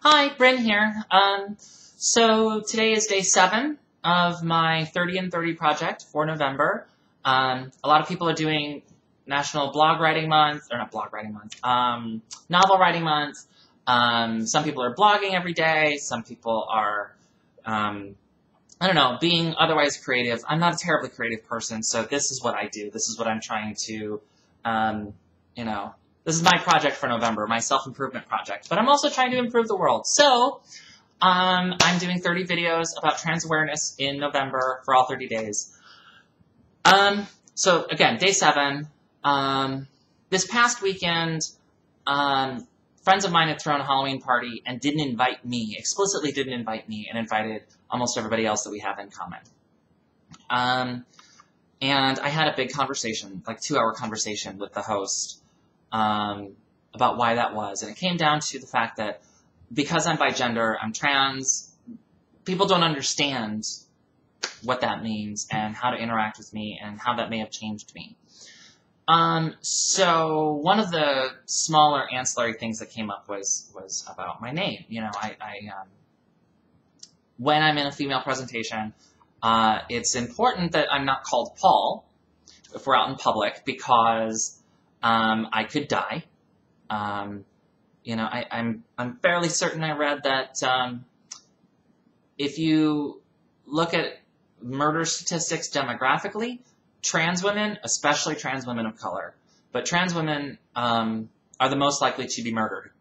Hi, Brin here. So today is day 7 of my 30 and 30 project for November. A lot of people are doing National Blog Writing Month, or not Blog Writing Month, Novel Writing Month. Some people are blogging every day. Some people are, I don't know, being otherwise creative. I'm not a terribly creative person, so this is what I do. This is what I'm trying to, this is my project for November, my self-improvement project. But I'm also trying to improve the world. So I'm doing 30 videos about trans awareness in November for all 30 days. So again, day 7. This past weekend, friends of mine had thrown a Halloween party and didn't invite me, explicitly didn't invite me, and invited almost everybody else that we have in common. And I had a big conversation, like 2-hour conversation with the host about why that was. And it came down to the fact that because I'm bigender, I'm trans, people don't understand what that means and how to interact with me and how that may have changed me. So one of the smaller ancillary things that came up was about my name. You know, when I'm in a female presentation, it's important that I'm not called Paul if we're out in public because I could die. I'm fairly certain I read that if you look at murder statistics demographically, trans women, especially trans women of color, but trans women are the most likely to be murdered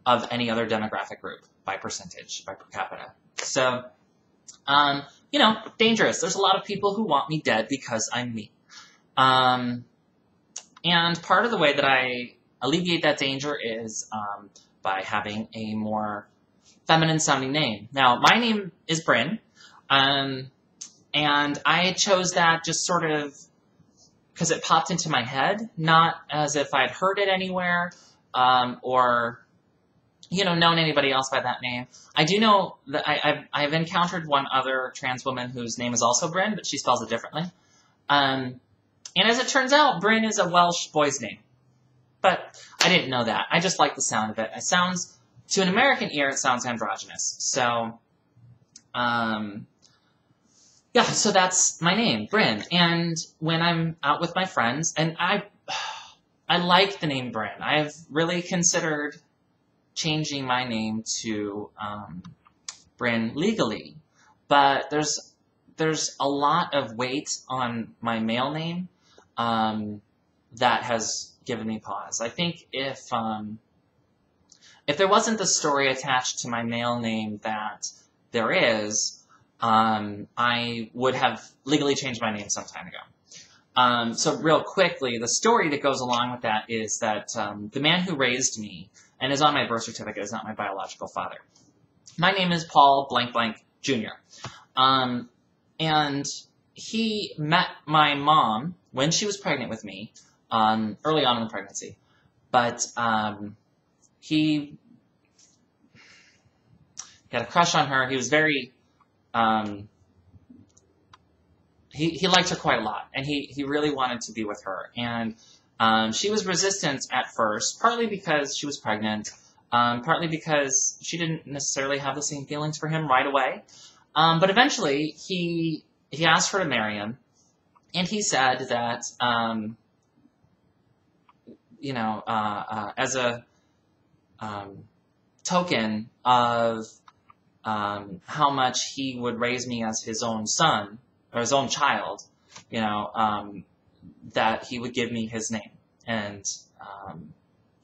of any other demographic group by percentage, by per capita. So, dangerous. There's a lot of people who want me dead because I'm me. And part of the way that I alleviate that danger is by having a more feminine-sounding name. Now, my name is Brin, and I chose that just sort of because it popped into my head, not as if I'd heard it anywhere or, known anybody else by that name. I do know that I've encountered one other trans woman whose name is also Brin, but she spells it differently. And as it turns out, Brin is a Welsh boy's name. But I didn't know that. I just like the sound of it. It sounds, to an American ear, it sounds androgynous. So, so that's my name, Brin. And when I'm out with my friends, and I like the name Brin. I've really considered changing my name to Brin legally. But there's a lot of weight on my male name that has given me pause. I think if there wasn't the story attached to my male name that there is, I would have legally changed my name some time ago. So real quickly, the story that goes along with that is that the man who raised me, and is on my birth certificate, is not my biological father. My name is Paul blank blank Jr. And he met my mom when she was pregnant with me, early on in the pregnancy. But he had a crush on her. He was very, he liked her quite a lot, and he really wanted to be with her. And she was resistant at first, partly because she was pregnant, partly because she didn't necessarily have the same feelings for him right away. But eventually, he asked her to marry him, and he said that, as a token of how much he would raise me as his own son, or his own child, that he would give me his name. And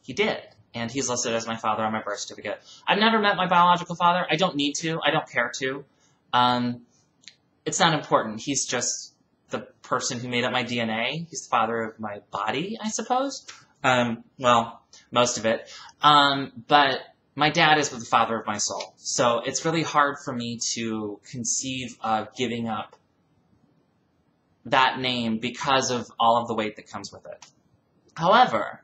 he did. And he's listed as my father on my birth certificate. I've never met my biological father. I don't need to. I don't care to. It's not important. He's just the person who made up my DNA. He's the father of my body, I suppose. Well, most of it. But my dad is the father of my soul. So it's really hard for me to conceive of giving up that name because of all of the weight that comes with it. However,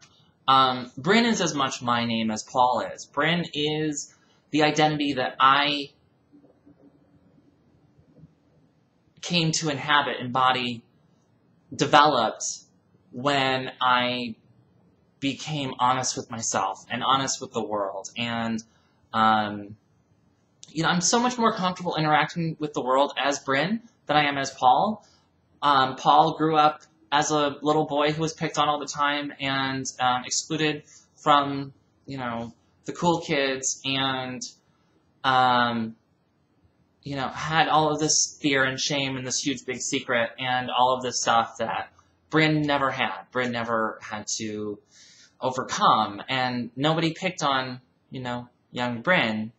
Brin is as much my name as Paul is. Brin is the identity that I came to inhabit, embody, developed when I became honest with myself and honest with the world. And I'm so much more comfortable interacting with the world as Brin than I am as Paul. Paul grew up as a little boy who was picked on all the time and excluded from, the cool kids, and had all of this fear and shame and this huge big secret and all of this stuff that Brin never had. Brin never had to overcome, and nobody picked on, young Brin.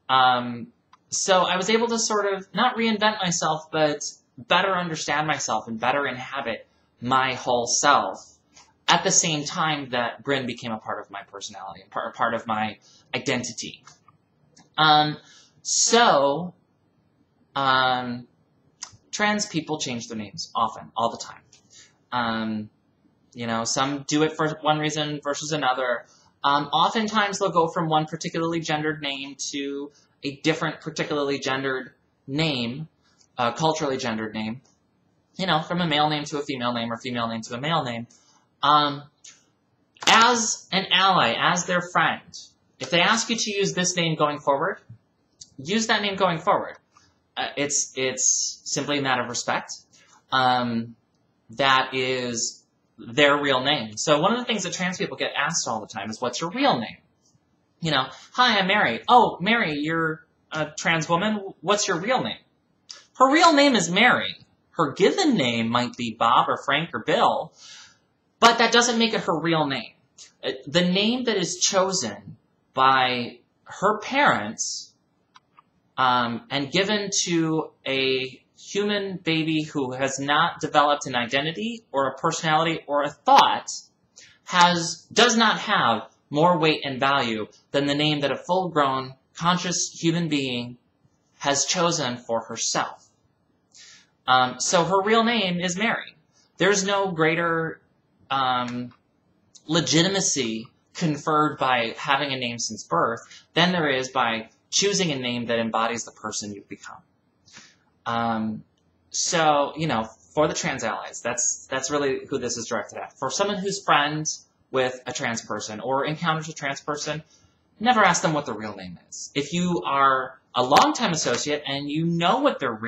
So I was able to sort of not reinvent myself, but better understand myself and better inhabit my whole self at the same time that Brin became a part of my personality, a part of my identity. Trans people change their names often, all the time. Some do it for one reason versus another. Oftentimes they'll go from one particularly gendered name to a different particularly gendered name, culturally gendered name, from a male name to a female name or female name to a male name. As an ally, as their friend, if they ask you to use this name going forward, use that name going forward. It's simply a matter of respect. That is their real name. So one of the things that trans people get asked all the time is, what's your real name? Hi, I'm Mary. Oh, Mary, you're a trans woman. What's your real name? Her real name is Mary. Her given name might be Bob or Frank or Bill, but that doesn't make it her real name. The name that is chosen by her parents and given to a human baby who has not developed an identity or a personality or a thought does not have more weight and value than the name that a full-grown, conscious human being has chosen for herself. So her real name is Mary. There's no greater legitimacy conferred by having a name since birth than there is by choosing a name that embodies the person you've become. For the trans allies, that's really who this is directed at. For someone who's friends with a trans person or encounters a trans person, never ask them what their real name is. If you are a longtime associate and you know what their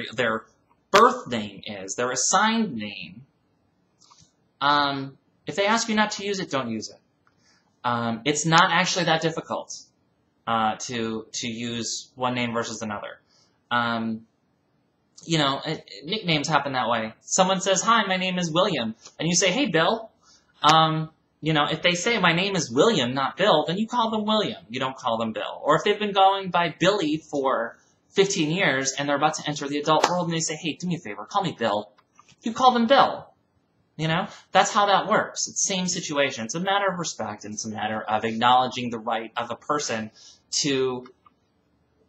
birth name is, their assigned name, if they ask you not to use it, don't use it. It's not actually that difficult to use one name versus another. Nicknames happen that way. Someone says, hi, my name is William, and you say, hey, Bill. If they say my name is William, not Bill, then you call them William. You don't call them Bill. Or if they've been going by Billy for 15 years and they're about to enter the adult world and they say, hey, do me a favor, call me Bill. You call them Bill. That's how that works. It's the same situation. It's a matter of respect, and it's a matter of acknowledging the right of a person to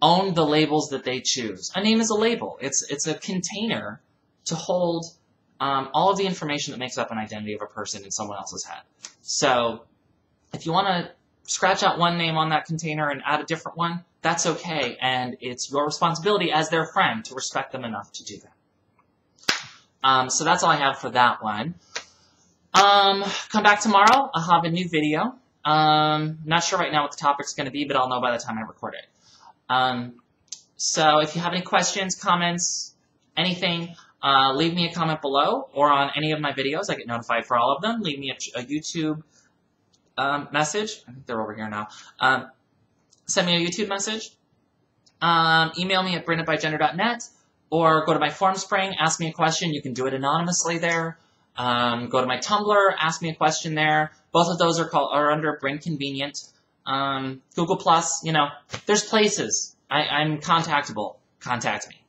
own the labels that they choose. A name is a label. It's a container to hold all of the information that makes up an identity of a person in someone else's head. So if you want to scratch out one name on that container and add a different one, that's okay, and it's your responsibility as their friend to respect them enough to do that. So that's all I have for that one. Come back tomorrow. I'll have a new video. Not sure right now what the topic's going to be, but I'll know by the time I record it. So if you have any questions, comments, anything, leave me a comment below or on any of my videos. I get notified for all of them. Leave me a YouTube message. I think they're over here now. Send me a YouTube message. Email me at brin@bygender.net, or go to my forum spring, ask me a question. You can do it anonymously there. Go to my Tumblr, ask me a question there. Both of those are under Brin Convenient. Google+, there's places. I'm contactable. Contact me.